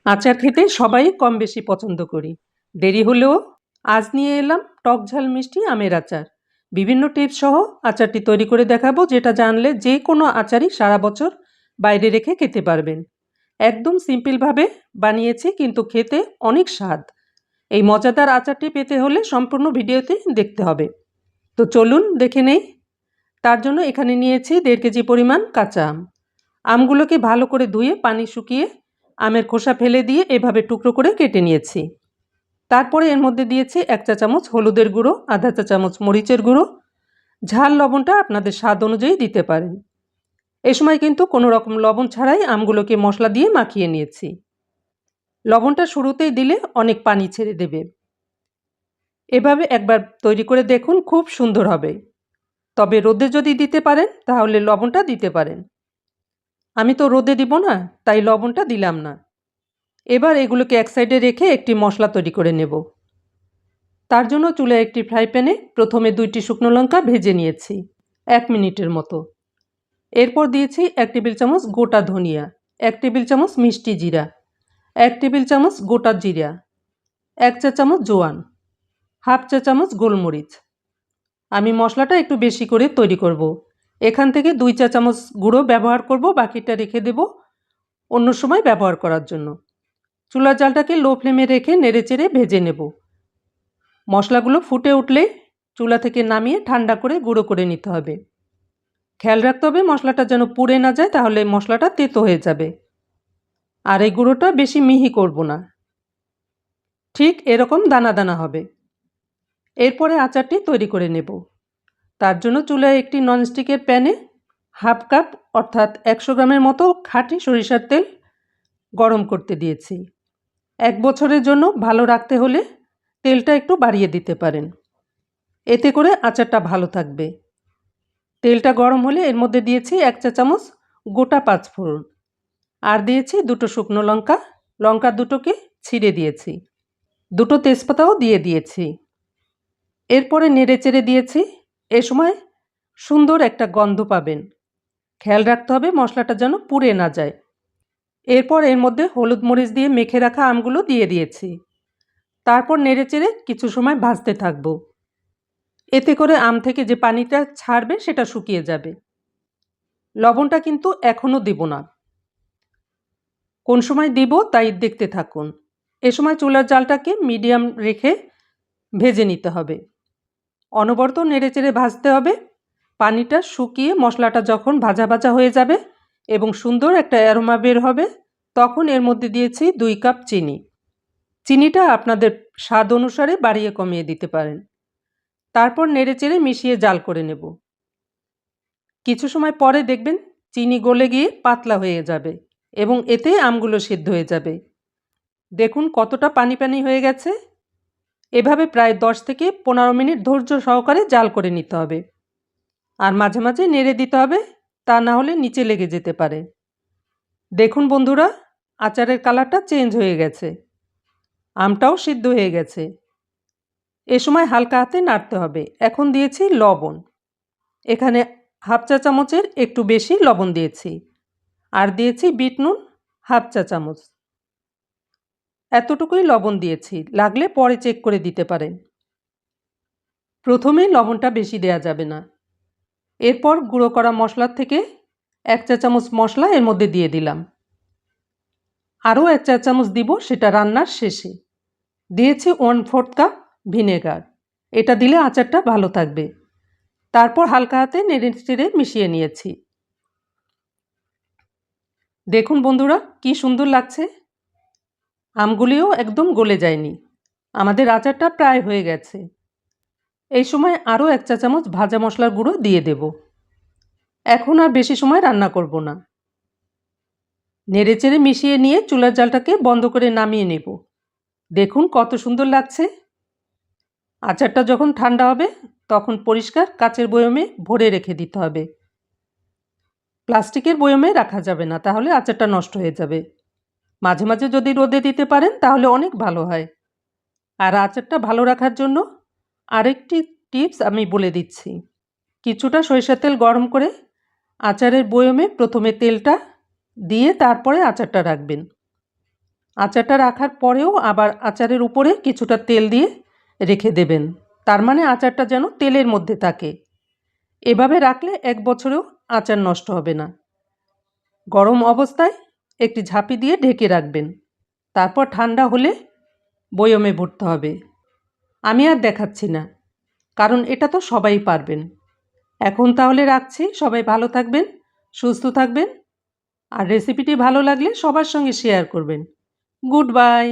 আচার খেতে সবাই কম বেশি পছন্দ করি। দেরি হলেও আজ নিয়ে এলাম টক ঝাল মিষ্টি আমের আচার। বিভিন্ন টিপস সহ আচারটি তৈরি করে দেখাবো, যেটা জানলে যে কোনো আচারই সারা বছর বাইরে রেখে খেতে পারবেন। একদম সিম্পলভাবে বানিয়েছি, কিন্তু খেতে অনেক স্বাদ। এই মজাদার আচারটি পেতে হলে সম্পূর্ণ ভিডিওতে দেখতে হবে। তো চলুন দেখে নেই। তার জন্য এখানে নিয়েছি 1.5 কেজি পরিমাণ কাঁচা আম। আমগুলোকে ভালো করে ধুয়ে পানি শুকিয়ে আমের খোসা ফেলে দিয়ে এভাবে টুকরো করে কেটে নিয়েছি। তারপরে এর মধ্যে দিয়েছি 1 চা চামচ হলুদের গুঁড়ো, আধা চা চামচ মরিচের গুঁড়ো। ঝাল লবণটা আপনাদের স্বাদ অনুযায়ী দিতে পারেন। এ সময় কিন্তু কোনো রকম লবণ ছাড়াই আমগুলোকে মশলা দিয়ে মাখিয়ে নিয়েছি। লবণটা শুরুতেই দিলে অনেক পানি ছেড়ে দেবে। এভাবে একবার তৈরি করে দেখুন, খুব সুন্দর হবে। তবে রোদে যদি দিতে পারেন তাহলে লবণটা দিতে পারেন। আমি তো রোদে দিব না, তাই লবণটা দিলাম না। এবার এগুলোকে এক সাইডে রেখে একটি মশলা তৈরি করে নেব। তার জন্য চুলায় একটি ফ্রাই প্যানে প্রথমে 2টি শুকনো লঙ্কা ভেজে নিয়েছি 1 মিনিটের মতো। এরপর দিয়েছি 1 টেবিল চামচ গোটা ধনিয়া, 1 টেবিল চামচ মিষ্টি জিরা, 1 টেবিল চামচ গোটা জিরা, 1 চা চামচ জোয়ান, হাফ চা চামচ গোলমরিচ। আমি মশলাটা একটু বেশি করে তৈরি করব। এখান থেকে 2 চা চামচ গুঁড়ো ব্যবহার করব, বাকিটা রেখে দেব অন্য সময় ব্যবহার করার জন্য। চুলার জালটাকে লো ফ্লেমে রেখে নেড়েচেড়ে ভেজে নেব। মশলাগুলো ফুটে উঠলে চুলা থেকে নামিয়ে ঠান্ডা করে গুঁড়ো করে নিতে হবে। খেয়াল রাখতে হবে মশলাটা যেন পুড়ে না যায়, তাহলে মশলাটা তেতো হয়ে যাবে। আর এই গুঁড়োটা বেশি মিহি করব না, ঠিক এরকম দানা দানা হবে। এরপরে আচারটি তৈরি করে নেব। তার জন্য চুলায় একটি ননস্টিকের প্যানে হাফ কাপ অর্থাৎ 100 গ্রামের মতো খাঁটি সরিষার তেল গরম করতে দিয়েছি। 1 বছরের জন্য ভালো রাখতে হলে তেলটা একটু বাড়িয়ে দিতে পারেন, এতে করে আচারটা ভালো থাকবে। তেলটা গরম হলে এর মধ্যে দিয়েছি 1 চা চামচ গোটা পাঁচফোড়ন, আর দিয়েছি 2টো শুকনো লঙ্কা। লঙ্কা দুটোকে ছিঁড়ে দিয়েছি। 2টো তেজপাতাও দিয়ে দিয়েছি। এরপরে নেড়েচেড়ে দিয়েছি। এ সময় সুন্দর একটা গন্ধ পাবেন। খেয়াল রাখতে হবে মশলাটা যেন পুড়ে না যায়। এরপর এর মধ্যে হলুদ মরিচ দিয়ে মেখে রাখা আমগুলো দিয়ে দিয়েছি। তারপর নেড়েচেড়ে কিছু সময় ভাজতে থাকবো। এতে করে আম থেকে যে পানিটা ছাড়বে সেটা শুকিয়ে যাবে। লবণটা কিন্তু এখনও দেব না, কোন সময় দিব তাই দেখতে থাকুন। এ সময় চুলার জালটাকে মিডিয়াম রেখে ভেজে নিতে হবে। অনবরত নেড়েচেড়ে ভাজতে হবে। পানিটা শুকিয়ে মশলাটা যখন ভাজা ভাজা হয়ে যাবে এবং সুন্দর একটা অ্যারোমা বের হবে, তখন এর মধ্যে দিয়েছি 2 কাপ চিনি। চিনিটা আপনাদের স্বাদ অনুসারে বাড়িয়ে কমিয়ে দিতে পারেন। তারপর নেড়েচেড়ে মিশিয়ে জাল করে নেব। কিছু সময় পরে দেখবেন চিনি গলে গিয়ে পাতলা হয়ে যাবে এবং এতে আমগুলো সিদ্ধ হয়ে যাবে। দেখুন কতটা পানি পানি হয়ে গেছে। এভাবে প্রায় 10 থেকে 15 মিনিট ধৈর্য সহকারে জাল করে নিতে হবে। আর মাঝে মাঝে নেড়ে দিতে হবে, তা না হলে নিচে লেগে যেতে পারে। দেখুন বন্ধুরা, আচারের কালারটা চেঞ্জ হয়ে গেছে, আমটাও সিদ্ধ হয়ে গেছে। এ সময় হালকা হাতে নাড়তে হবে। এখন দিয়েছি লবণ। এখানে হাফ চা চামচের একটু বেশি লবণ দিয়েছি। আর দিয়েছি বিট নুন হাফ চা চামচ। এতটুকুই লবণ দিয়েছি, লাগলে পরে চেক করে দিতে পারেন। প্রথমে লবণটা বেশি দেয়া যাবে না। এরপর গুঁড়ো করা মশলার থেকে 1 চা চামচ মশলা এর মধ্যে দিয়ে দিলাম। আরও 1 চা চামচ দিব, সেটা রান্নার শেষে। দিয়েছি 1/4 কাপ ভিনেগার, এটা দিলে আচারটা ভালো থাকবে। তারপর হালকা হাতে নেড়েচেড়ে মিশিয়ে নিয়েছি। দেখুন বন্ধুরা কি সুন্দর লাগছে। আমগুলিও একদম গলে যায়নি। আমাদের আচারটা প্রায় হয়ে গেছে। এই সময় আরও 1 চা চামচ ভাজা মশলার গুঁড়ো দিয়ে দেব। এখন আর বেশি সময় রান্না করব না। নেড়েচেড়ে মিশিয়ে নিয়ে চুলার জালটাকে বন্ধ করে নামিয়ে নেব। দেখুন কত সুন্দর লাগছে। আচারটা যখন ঠান্ডা হবে তখন পরিষ্কার কাচের বয়মে ভরে রেখে দিতে হবে। প্লাস্টিকের বয়মে রাখা যাবে না, তাহলে আচারটা নষ্ট হয়ে যাবে। মাঝে মাঝে যদি রোদে দিতে পারেন তাহলে অনেক ভালো হয়। আর আচারটা ভালো রাখার জন্য আরেকটি টিপস আমি বলে দিচ্ছি। কিছুটা সরিষার তেল গরম করে আচারের বয়মে প্রথমে তেলটা দিয়ে তারপরে আচারটা রাখবেন। আচারটা রাখার পরেও আবার আচারের উপরে কিছুটা তেল দিয়ে রেখে দেবেন, তার মানে আচারটা যেন তেলের মধ্যে থাকে। এভাবে রাখলে 1 বছরেও আচার নষ্ট হবে না। গরম অবস্থায় একটি ঝাঁপি দিয়ে ঢেকে রাখবেন, তারপর ঠান্ডা হলে বয়মে ভরতে হবে। আমি আর দেখাচ্ছি না, কারণ এটা তো সবাই পারবেন। এখন তাহলে রাখছি, সবাই ভালো থাকবেন, সুস্থ থাকবেন, আর রেসিপিটি ভালো লাগলে সবার সঙ্গে শেয়ার করবেন। Good bye.